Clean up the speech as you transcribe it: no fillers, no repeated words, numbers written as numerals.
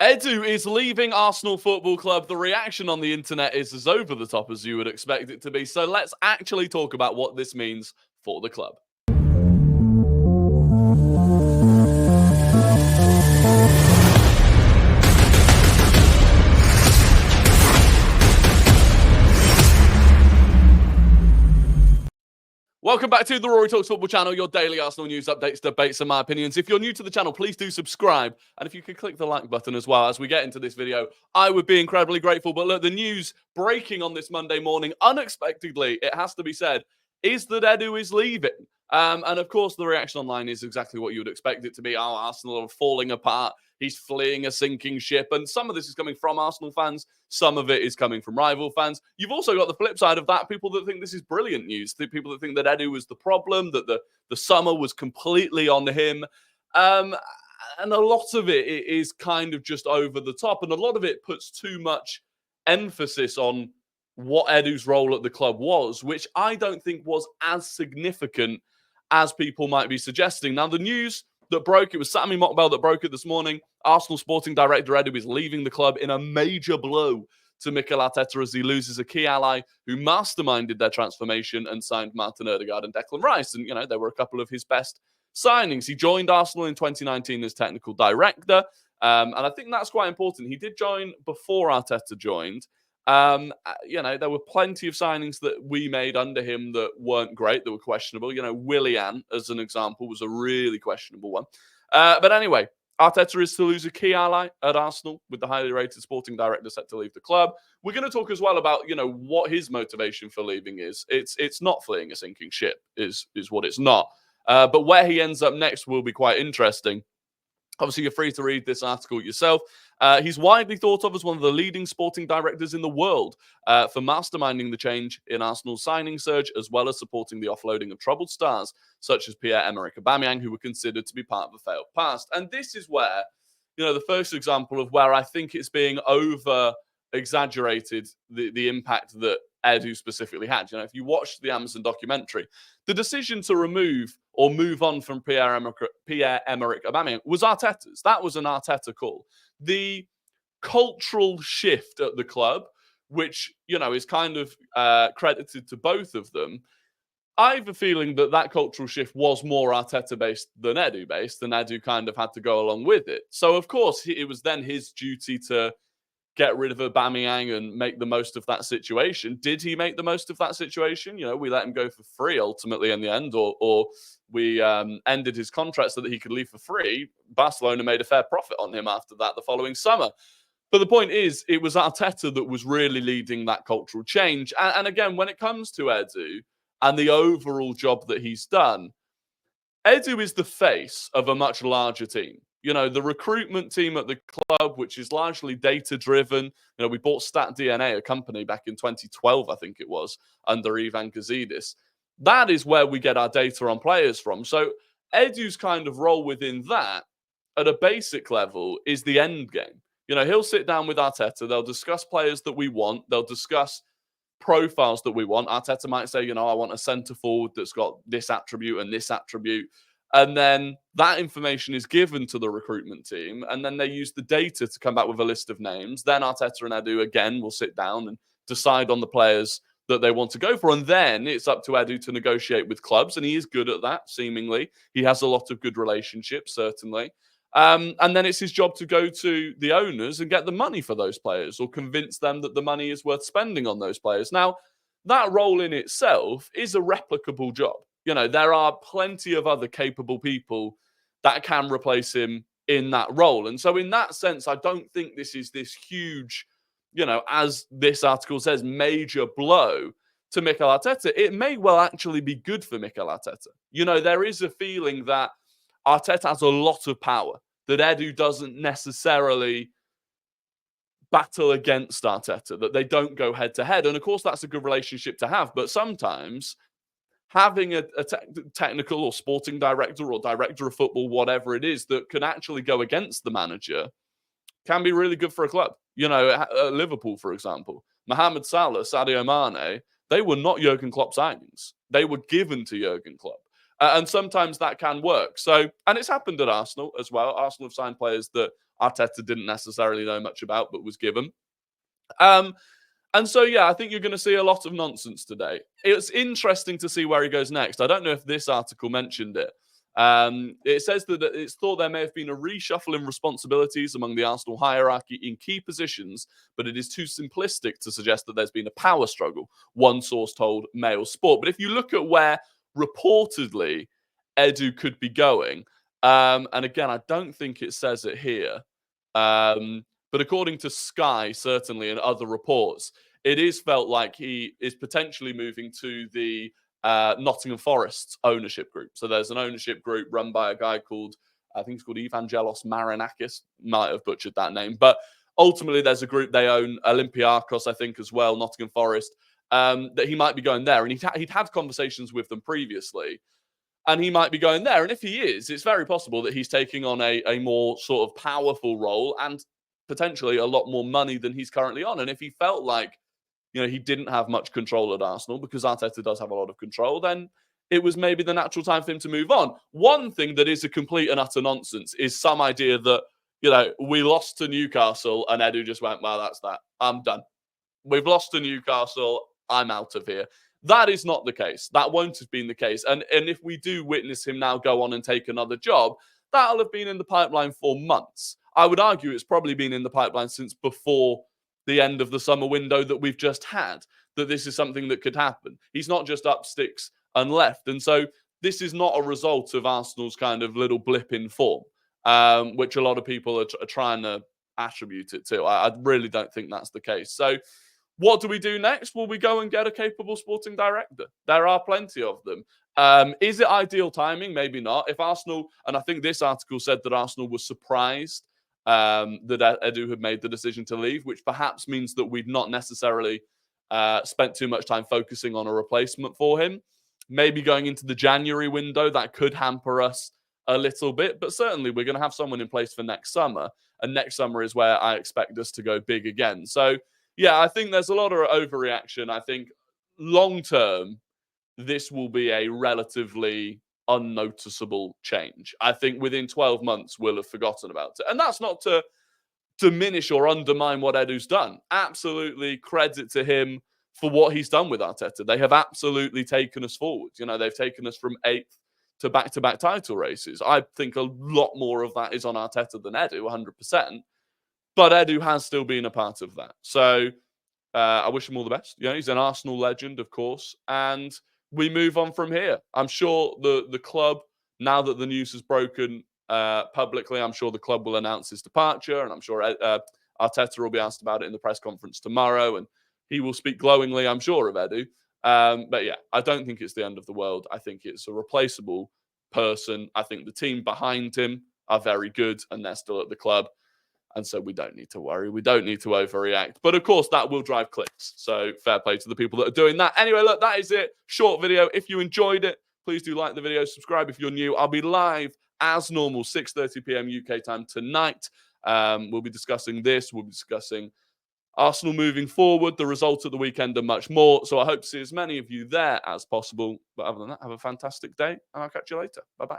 Edu is leaving Arsenal Football Club. The reaction on the internet is as over the top as you would expect it to be. So let's actually talk about what this means for the club. Welcome back to the Rory Talks Football channel, your daily Arsenal news updates, debates, and my opinions. If you're new to the channel, please do subscribe. And if you could click the like button as well as we get into this video, I would be incredibly grateful. But look, the news breaking on this Monday morning, unexpectedly, it has to be said, is that Edu is leaving. And of course, the reaction online is exactly what you would expect it to be. Oh, Arsenal are falling apart. He's fleeing a sinking ship. And some of this is coming from Arsenal fans. Some of it is coming from rival fans. You've also got the flip side of that. People that think this is brilliant news. The people that think that Edu was the problem, that the summer was completely on him. And a lot of it is kind of just over the top. And a lot of it puts too much emphasis on what Edu's role at the club was, which I don't think was as significant as people might be suggesting. Now, the news that broke, it was Sami Mokbel that broke it this morning. Arsenal sporting director Edu is leaving the club in a major blow to Mikel Arteta as he loses a key ally who masterminded their transformation and signed Martin Odegaard and Declan Rice. And, they were a couple of his best signings. He joined Arsenal in 2019 as technical director. And I think that's quite important. He did join before Arteta joined. There were plenty of signings that we made under him that weren't great, that were questionable. Willian, as an example, was a really questionable one. But anyway, Arteta is to lose a key ally at Arsenal with the highly rated sporting director set to leave the club. We're going to talk as well about, what his motivation for leaving is. It's not fleeing a sinking ship, is what it's not. But where he ends up next will be quite interesting. Obviously, you're free to read this article yourself. He's widely thought of as one of the leading sporting directors in the world for masterminding the change in Arsenal's signing surge, as well as supporting the offloading of troubled stars such as Pierre-Emerick Aubameyang, who were considered to be part of a failed past. And this is where, the first example of where I think it's being over-exaggerated, the impact that Edu specifically had. If you watched the Amazon documentary, the decision to remove or move on from Pierre-Emerick Aubameyang was Arteta's. That was an Arteta call. The cultural shift at the club, which, is kind of credited to both of them, I have a feeling that cultural shift was more Arteta-based than Edu-based, and Edu kind of had to go along with it. So, of course, it was then his duty to get rid of Aubameyang and make the most of that situation. Did he make the most of that situation? We let him go for free ultimately in the end, or we ended his contract so that he could leave for free. Barcelona made a fair profit on him after that the following summer. But the point is, it was Arteta that was really leading that cultural change. And again, when it comes to Edu and the overall job that he's done, Edu is the face of a much larger team. The recruitment team at the club, which is largely data-driven. We bought StatDNA, a company, back in 2012, I think it was, under Ivan Gazidis. That is where we get our data on players from. So Edu's kind of role within that, at a basic level, is the end game. He'll sit down with Arteta. They'll discuss players that we want. They'll discuss profiles that we want. Arteta might say, I want a centre forward that's got this attribute and this attribute. And then that information is given to the recruitment team, and then they use the data to come back with a list of names. Then Arteta and Edu, again, will sit down and decide on the players that they want to go for. And then it's up to Edu to negotiate with clubs, and he is good at that, seemingly. He has a lot of good relationships, certainly. And then it's his job to go to the owners and get the money for those players, or convince them that the money is worth spending on those players. Now, that role in itself is a replicable job. There are plenty of other capable people that can replace him in that role. And so in that sense, I don't think this is this huge, as this article says, major blow to Mikel Arteta. It may well actually be good for Mikel Arteta. There is a feeling that Arteta has a lot of power, that Edu doesn't necessarily battle against Arteta, that they don't go head to head. And of course, that's a good relationship to have. But sometimes having a technical or sporting director or director of football, whatever it is, that can actually go against the manager can be really good for a club. Liverpool, for example, Mohamed Salah, Sadio Mane, they were not Jurgen Klopp signings. They were given to Jurgen Klopp. And sometimes that can work. So, and it's happened at Arsenal as well. Arsenal have signed players that Arteta didn't necessarily know much about, but was given. And so, yeah, I think you're going to see a lot of nonsense today. It's interesting to see where he goes next. I don't know if this article mentioned it. It says that it's thought there may have been a reshuffle in responsibilities among the Arsenal hierarchy in key positions, but it is too simplistic to suggest that there's been a power struggle, one source told Mail Sport. But if you look at where reportedly Edu could be going, and again, I don't think it says it here, but according to Sky, certainly, and other reports, it is felt like he is potentially moving to the Nottingham Forest ownership group. So there's an ownership group run by a guy called, I think it's called Evangelos Marinakis. Might have butchered that name. But ultimately, there's a group, they own Olympiacos, I think, as well, Nottingham Forest, that he might be going there. And he'd had conversations with them previously. And he might be going there. And if he is, it's very possible that he's taking on a more sort of powerful role and potentially a lot more money than he's currently on. And if he felt like, he didn't have much control at Arsenal, because Arteta does have a lot of control, then it was maybe the natural time for him to move on. One thing that is a complete and utter nonsense is some idea that, we lost to Newcastle and Edu just went, well, that's that. I'm done. We've lost to Newcastle. I'm out of here. That is not the case. That won't have been the case. And if we do witness him now go on and take another job, that'll have been in the pipeline for months. I would argue it's probably been in the pipeline since before the end of the summer window that we've just had, that this is something that could happen. He's not just up sticks and left. And so this is not a result of Arsenal's kind of little blip in form, which a lot of people are trying to attribute it to. I really don't think that's the case. So what do we do next? Will we go and get a capable sporting director? There are plenty of them. Is it ideal timing? Maybe not. If Arsenal, and I think this article said that Arsenal was surprised that Edu had made the decision to leave, which perhaps means that we've not necessarily spent too much time focusing on a replacement for him. Maybe going into the January window, that could hamper us a little bit, but certainly we're going to have someone in place for next summer. And next summer is where I expect us to go big again. So, yeah, I think there's a lot of overreaction. I think long term, this will be a relatively unnoticeable change. I think within 12 months, we'll have forgotten about it. And that's not to diminish or undermine what Edu's done. Absolutely credit to him for what he's done with Arteta. They have absolutely taken us forward. They've taken us from 8th to back-to-back title races. I think a lot more of that is on Arteta than Edu, 100%. But Edu has still been a part of that. So I wish him all the best. He's an Arsenal legend, of course. And we move on from here. I'm sure the club, now that the news has broken publicly, I'm sure the club will announce his departure. And I'm sure Arteta will be asked about it in the press conference tomorrow. And he will speak glowingly, I'm sure, of Edu. But yeah, I don't think it's the end of the world. I think it's a replaceable person. I think the team behind him are very good and they're still at the club. And so we don't need to worry. We don't need to overreact. But of course, that will drive clicks. So fair play to the people that are doing that. Anyway, look, that is it. Short video. If you enjoyed it, please do like the video. Subscribe if you're new. I'll be live as normal, 6:30 p.m. UK time tonight. We'll be discussing this. We'll be discussing Arsenal moving forward, the results of the weekend, and much more. So I hope to see as many of you there as possible. But other than that, have a fantastic day, and I'll catch you later. Bye-bye.